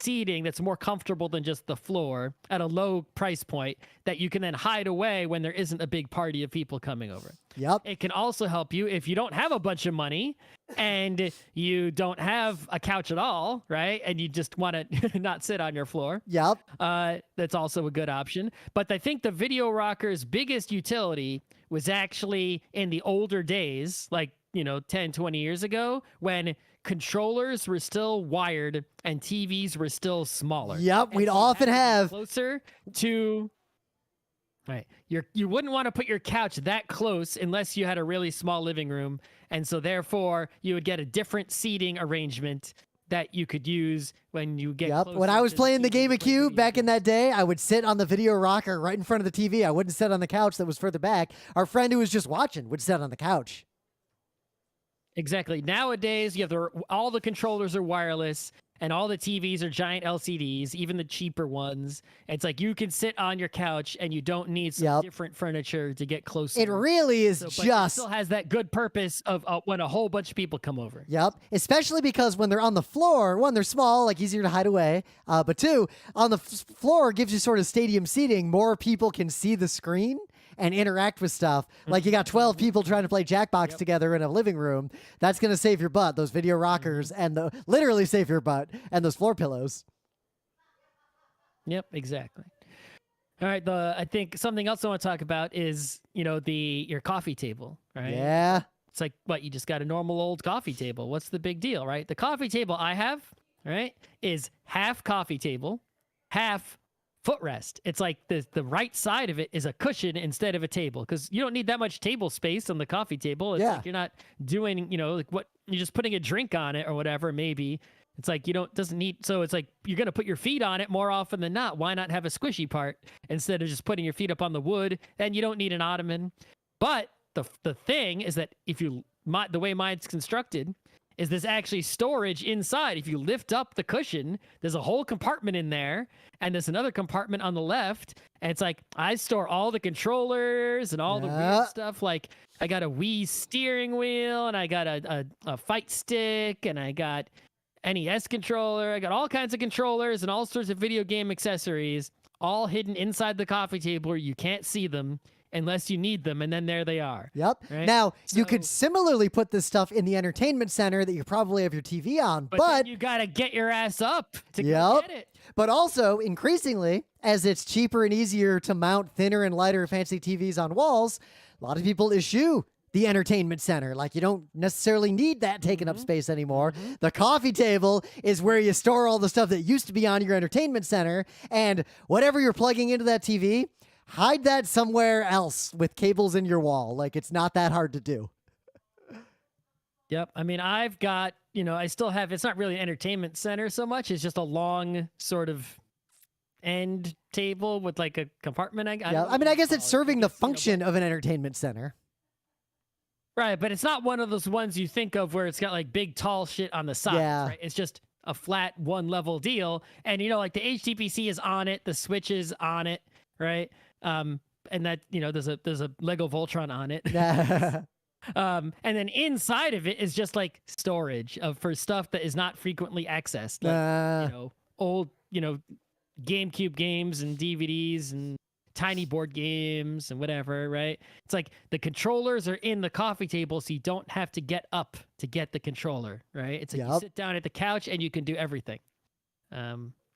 seating that's more comfortable than just the floor at a low price point that you can then hide away when there isn't a big party of people coming over. Yep. It can also help you if you don't have a bunch of money and you don't have a couch at all, right? And you just want to not sit on your floor. Yep. That's also a good option. But I think the video rocker's biggest utility was actually in the older days, like, 10, 20 years ago, when controllers were still wired and TVs were still smaller. Yep, we'd often have closer to right. You wouldn't want to put your couch that close unless you had a really small living room, and so therefore you would get a different seating arrangement that you could use when you get closer. When I was playing the Game of Cube back in that day, I would sit on the video rocker right in front of the TV. I wouldn't sit on the couch that was further back. Our friend who was just watching would sit on the couch. Exactly. Nowadays, you have all the controllers are wireless, and all the TVs are giant LCDs, even the cheaper ones. It's like you can sit on your couch, and you don't need some different furniture to get closer. It really is but just... it still has that good purpose of when a whole bunch of people come over. Yep. Especially because when they're on the floor, one, they're small, like easier to hide away. But two, on the floor gives you sort of stadium seating. More people can see the screen and interact with stuff. Like you got 12 people trying to play Jackbox together in a living room. That's going to save your butt, those video rockers, and literally save your butt, and those floor pillows. Yep, exactly. All right, I think something else I want to talk about is, your coffee table, right? Yeah. It's like, what, you just got a normal old coffee table. What's the big deal, right? The coffee table I have, right, is half coffee table, half footrest. It's like the right side of it is a cushion instead of a table, because you don't need that much table space on the coffee table. It's like you're not doing, like what, you're just putting a drink on it or whatever, maybe. It's like doesn't need, so it's like you're going to put your feet on it more often than not. Why not have a squishy part instead of just putting your feet up on the wood? And you don't need an ottoman. But the thing is that the way mine's constructed is there's actually storage inside. If you lift up the cushion, there's a whole compartment in there, and there's another compartment on the left, and it's like I store all the controllers and all the weird stuff. Like I got a Wii steering wheel, and I got a fight stick, and I got NES controller. I got all kinds of controllers and all sorts of video game accessories, all hidden inside the coffee table where you can't see them unless you need them, and then there they are. Yep. Right? Now, you could similarly put this stuff in the entertainment center that you probably have your TV on, but but then you got to get your ass up to go get it. But also, increasingly, as it's cheaper and easier to mount thinner and lighter fancy TVs on walls, a lot of people eschew the entertainment center. Like, you don't necessarily need that taking up space anymore. The coffee table is where you store all the stuff that used to be on your entertainment center, and whatever you're plugging into that TV, hide that somewhere else with cables in your wall. Like, it's not that hard to do. Yep. I mean, I've got, I still have, it's not really an entertainment center so much. It's just a long sort of end table with like a compartment. I guess it's serving the function of an entertainment center. Right. But it's not one of those ones you think of where it's got like big, tall shit on the sides. Yeah. Right? It's just a flat one level deal. And, like the HTPC is on it. The switch is on it. Right. And that, there's a Lego Voltron on it. And then inside of it is just like storage for stuff that is not frequently accessed, like old GameCube games and DVDs and tiny board games and whatever, right? It's like the controllers are in the coffee table, so you don't have to get up to get the controller, right? It's like you sit down at the couch and you can do everything.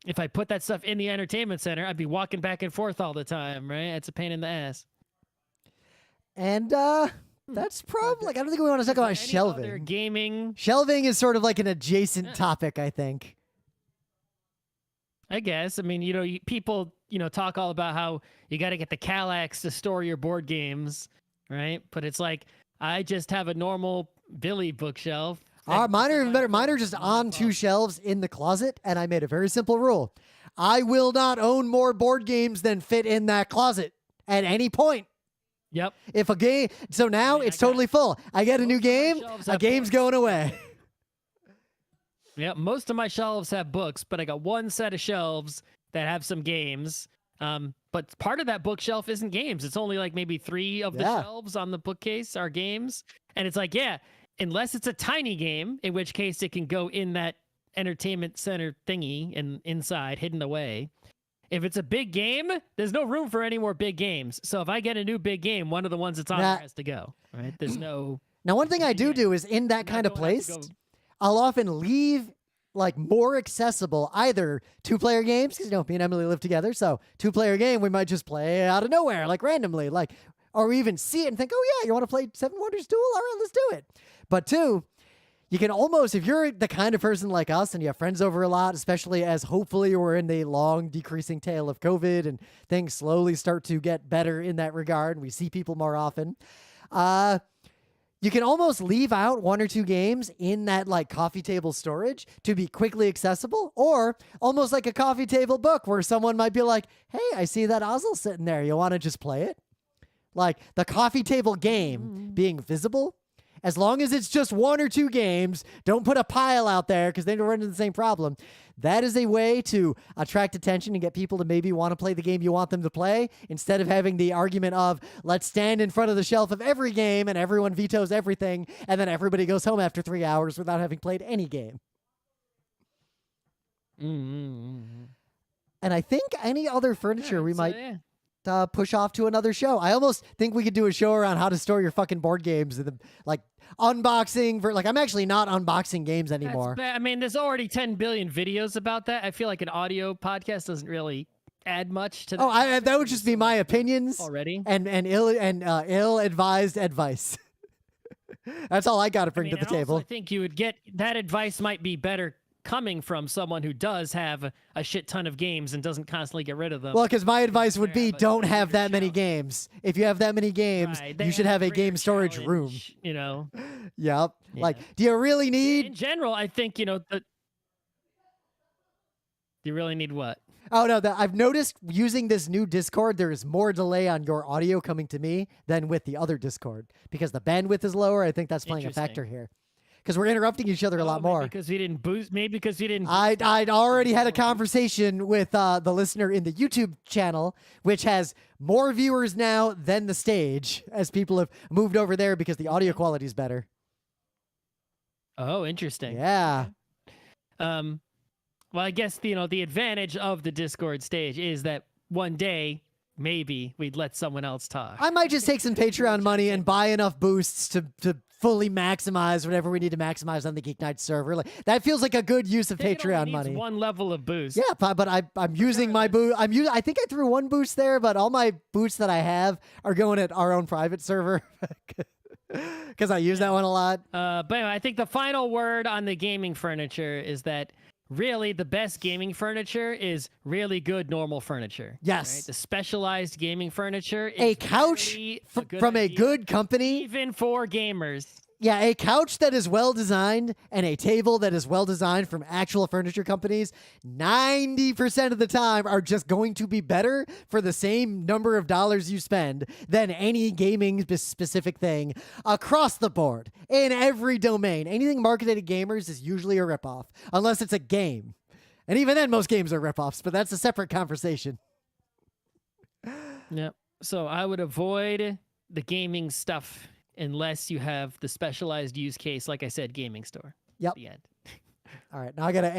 If I put that stuff in the entertainment center, I'd be walking back and forth all the time, right? It's a pain in the ass. And that's probably, I don't think we want to talk about shelving. Other gaming. Shelving is sort of like an adjacent topic, I think. I guess. I mean, people, talk all about how you got to get the Kallax to store your board games, right? But it's like, I just have a normal Billy bookshelf. Mine are even better. Mine are just on two shelves in the closet, and I made a very simple rule. I will not own more board games than fit in that closet at any point. Yep. If a game, so now it's totally full. I get a new game, a game's going away. Yep. Most of my shelves have books, but I got one set of shelves that have some games. But part of that bookshelf isn't games. It's only like maybe 3 of the shelves on the bookcase are games. And it's like, unless it's a tiny game, in which case it can go in that entertainment center thingy and inside, hidden away. If it's a big game, there's no room for any more big games. So if I get a new big game, one of the ones that's on there has to go. Right? There's no. Now, one thing I do is in that kind of place, I'll often leave like more accessible either 2-player games, because me and Emily live together. So 2-player game, we might just play out of nowhere, like randomly, like, or we even see it and think, oh yeah, you want to play Seven Wonders Duel? All right, let's do it. But 2, you can almost, if you're the kind of person like us and you have friends over a lot, especially as hopefully we're in the long decreasing tail of COVID and things slowly start to get better in that regard, and we see people more often, you can almost leave out 1 or 2 games in that like coffee table storage to be quickly accessible, or almost like a coffee table book where someone might be like, hey, I see that Ozzel sitting there. You want to just play it? Like the coffee table game being visible. As long as it's just 1 or 2 games, don't put a pile out there because then you'll run into the same problem. That is a way to attract attention and get people to maybe want to play the game you want them to play, instead of having the argument of, let's stand in front of the shelf of every game and everyone vetoes everything, and then everybody goes home after 3 hours without having played any game. And I think any other furniture we might push off to another show. I almost think we could do a show around how to store your fucking board games, and like unboxing. I'm actually not unboxing games anymore. I mean, there's already 10 billion videos about that. I feel like an audio podcast doesn't really add much to that. That would just be my opinions already, and ill-advised advice. That's all I got to bring to the table. I think you would get that advice might be better coming from someone who does have a shit ton of games and doesn't constantly get rid of them. Well, because my advice would be, don't have that many games. If you have that many games, you should have a game storage room. Yep. Yeah. Like, do you really need... In general, I think, do you really need what? Oh, no, I've noticed using this new Discord, there is more delay on your audio coming to me than with the other Discord. Because the bandwidth is lower, I think that's playing a factor here. Because we're interrupting each other a lot more. Because we didn't boost. Maybe because we didn't. I'd already had a conversation with the listener in the YouTube channel, which has more viewers now than the stage, as people have moved over there because the audio quality is better. Oh, interesting. Yeah. Well, I guess the advantage of the Discord stage is that one day maybe we'd let someone else talk. I might just take some Patreon money and buy enough boosts to fully maximize whatever we need to maximize on the Geek Nights server. Like, that feels like a good use of Patreon money. One level of boost. Yeah, but I'm using my boost. I think I threw one boost there, but all my boosts that I have are going at our own private server because I use that one a lot. But anyway, I think the final word on the gaming furniture is that really the best gaming furniture is really good normal furniture. Yes. Right? The specialized gaming furniture is a couch from a good company. Even for gamers. Yeah, a couch that is well designed and a table that is well designed from actual furniture companies, 90% of the time are just going to be better for the same number of dollars you spend than any gaming specific thing across the board in every domain. Anything marketed to gamers is usually a ripoff, unless it's a game. And even then, most games are ripoffs, but that's a separate conversation. Yep. So I would avoid the gaming stuff unless you have the specialized use case, like I said, gaming store. Yep. The end. All right, now I got to